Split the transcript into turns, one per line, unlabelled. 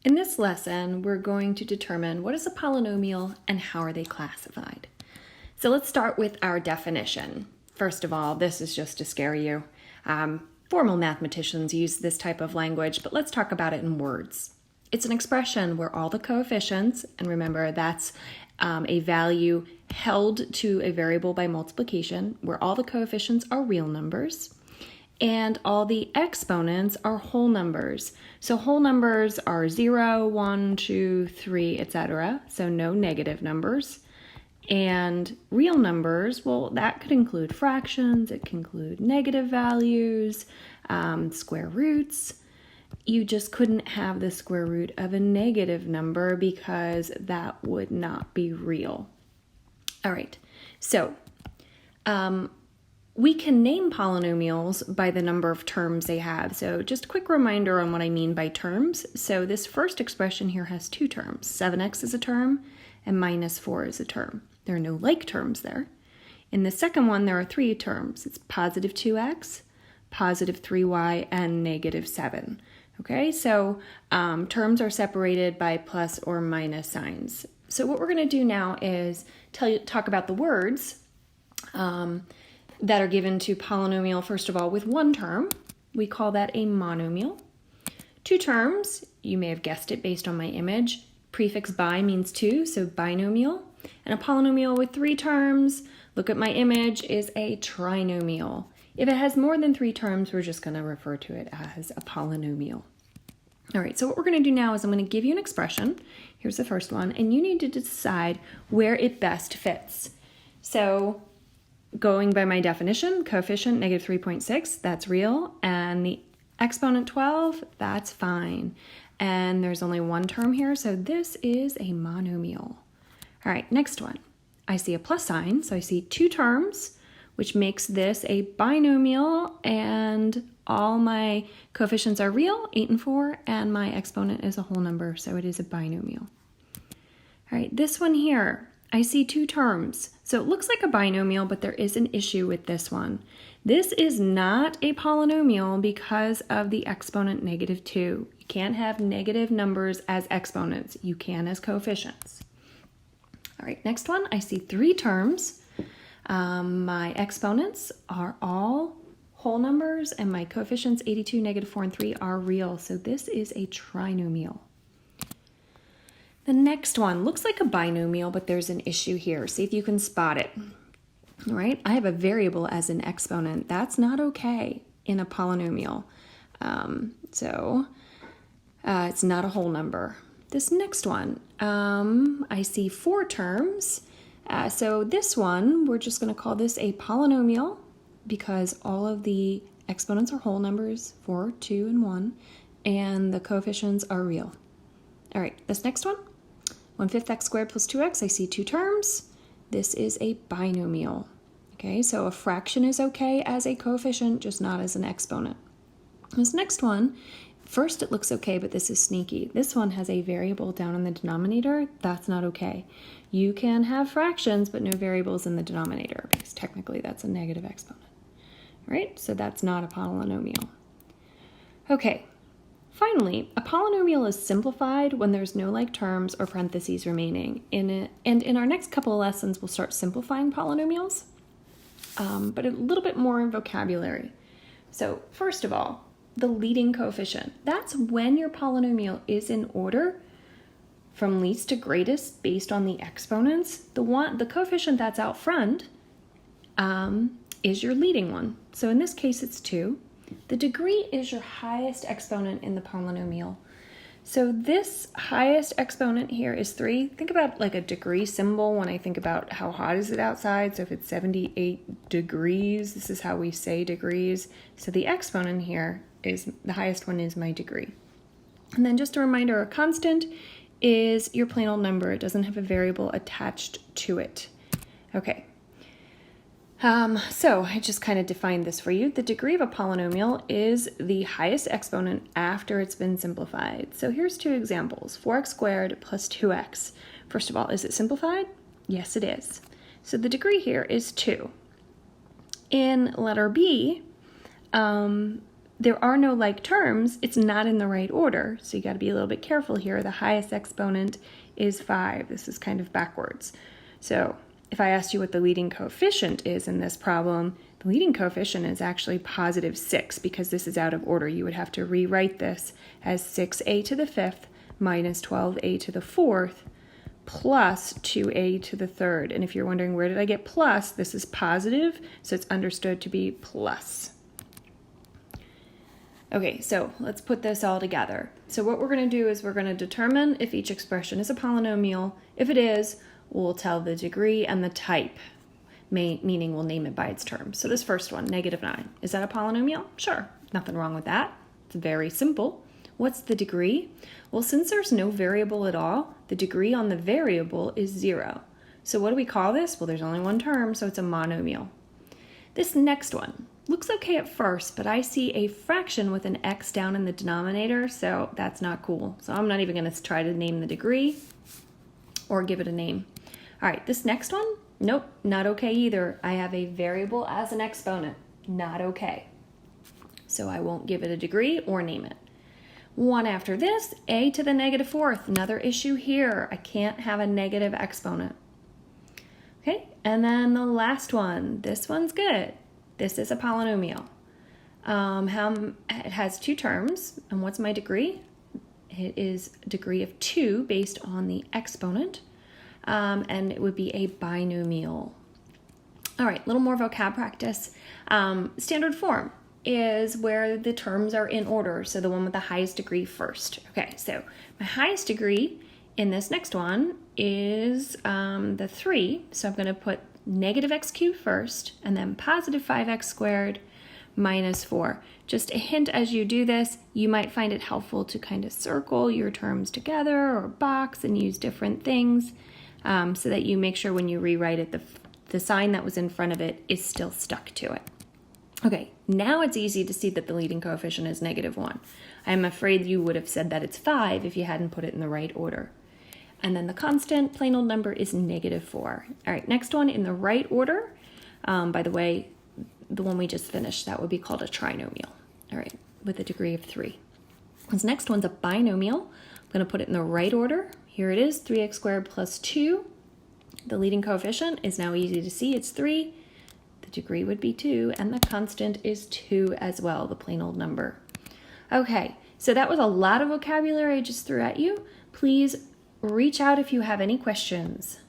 In this lesson, we're going to determine what is a polynomial and how are they classified. So let's start with our definition. First of all, this is just to scare you. Formal mathematicians use this type of language, but let's talk about it in words. It's an expression where all the coefficients, and remember that's a value held to a variable by multiplication, where all the coefficients are real numbers, and all the exponents are whole numbers. So whole numbers are 0, 1, 2, 3, etc. So no negative numbers. And real numbers, well, that could include fractions, it can include negative values, square roots. You just couldn't have the square root of a negative number because that would not be real. All right, so we can name polynomials by the number of terms they have. So just a quick reminder on what I mean by terms. So this first expression here has two terms. 7x is a term and minus 4 is a term. There are no like terms there. In the second one, there are three terms. It's positive 2x, positive 3y, and negative 7. Okay, so terms are separated by plus or minus signs. So what we're going to do now is talk about the words that are given to polynomial, first of all, with one term. We call that a monomial. Two terms, you may have guessed it based on my image. Prefix bi means two, so binomial. And a polynomial with three terms, look at my image, is a trinomial. If it has more than three terms, we're just going to refer to it as a polynomial. All right, so what we're going to do now is I'm going to give you an expression. Here's the first one, and you need to decide where it best fits. So going by my definition, coefficient negative 3.6, that's real, and the exponent 12, that's fine. And there's only one term here, so this is a monomial. All right, next one. I see a plus sign, so I see two terms, which makes this a binomial, and all my coefficients are real, 8 and 4, and my exponent is a whole number, so it is a binomial. All right, this one here, I see two terms. So it looks like a binomial, but there is an issue with this one. This is not a polynomial because of the exponent negative 2. You can't have negative numbers as exponents. You can as coefficients. All right, next one, I see three terms. My exponents are all whole numbers, and my coefficients, 82, negative 4, and 3, are real. So this is a trinomial. The next one looks like a binomial, but there's an issue here. See if you can spot it. All right, I have a variable as an exponent. That's not okay in a polynomial. It's not a whole number. This next one, I see four terms. So this one, we're just going to call this a polynomial because all of the exponents are whole numbers, 4, 2, and 1, and the coefficients are real. All right, this next one, 1/5 x squared plus 2x, I see two terms. This is a binomial. Okay, so a fraction is okay as a coefficient, just not as an exponent. This next one, first it looks okay, but this is sneaky. This one has a variable down in the denominator. That's not okay. You can have fractions, but no variables in the denominator, because technically that's a negative exponent. All right, so that's not a polynomial. Okay. Finally, a polynomial is simplified when there's no like terms or parentheses remaining. And in our next couple of lessons, we'll start simplifying polynomials, but a little bit more in vocabulary. So first of all, the leading coefficient. That's when your polynomial is in order from least to greatest based on the exponents. The coefficient that's out front is your leading one. So in this case, it's 2. The degree is your highest exponent in the polynomial. So this highest exponent here is 3. Think about like a degree symbol when I think about how hot is it outside. So if it's 78 degrees, this is how we say degrees. So the exponent here is, the highest one is my degree. And then just a reminder, a constant is your plain old number. It doesn't have a variable attached to it. Okay. So I just kind of defined this for you. The degree of a polynomial is the highest exponent after it's been simplified. So here's two examples, 4x squared plus 2x. First of all, is it simplified? Yes, it is. So the degree here is 2. In letter B, there are no like terms, it's not in the right order. So you got to be a little bit careful here. The highest exponent is 5. This is kind of backwards. So if I asked you what the leading coefficient is in this problem, the leading coefficient is actually positive 6 because this is out of order. You would have to rewrite this as 6a to the 5th minus 12a to the 4th plus 2a to the 3rd. And if you're wondering where did I get plus, this is positive, so it's understood to be plus. Okay, so let's put this all together. So what we're going to do is we're going to determine if each expression is a polynomial. If it is, we'll tell the degree and the type, meaning we'll name it by its term. So this first one, -9. Is that a polynomial? Sure, nothing wrong with that. It's very simple. What's the degree? Well, since there's no variable at all, the degree on the variable is 0. So what do we call this? Well, there's only one term, so it's a monomial. This next one looks okay at first, but I see a fraction with an x down in the denominator, so that's not cool. So I'm not even going to try to name the degree or give it a name. All right, this next one, nope, not okay either. I have a variable as an exponent, not okay. So I won't give it a degree or name it. One after this, a to the -4th, another issue here. I can't have a negative exponent. Okay, and then the last one, this one's good. This is a polynomial. It has 2 terms, and what's my degree? It is a degree of 2 based on the exponent, and it would be a binomial. All right, a little more vocab practice. Standard form is where the terms are in order, so the one with the highest degree first. Okay, so my highest degree in this next one is the 3, so I'm going to put -x cubed first, and then positive 5x squared minus 4. Just a hint as you do this, you might find it helpful to kind of circle your terms together or box and use different things so that you make sure when you rewrite it, the sign that was in front of it is still stuck to it. Okay, now it's easy to see that the leading coefficient is -1. I'm afraid you would have said that it's 5 if you hadn't put it in the right order. And then the constant, plain old number, is -4. All right, next one in the right order. By the way, the one we just finished, that would be called a trinomial. All right, with a degree of 3. This next one's a binomial. I'm going to put it in the right order. Here it is, 3x squared plus 2. The leading coefficient is now easy to see, it's 3. The degree would be 2, and the constant is 2 as well, the plain old number. Okay, so that was a lot of vocabulary I just threw at you. Please reach out if you have any questions.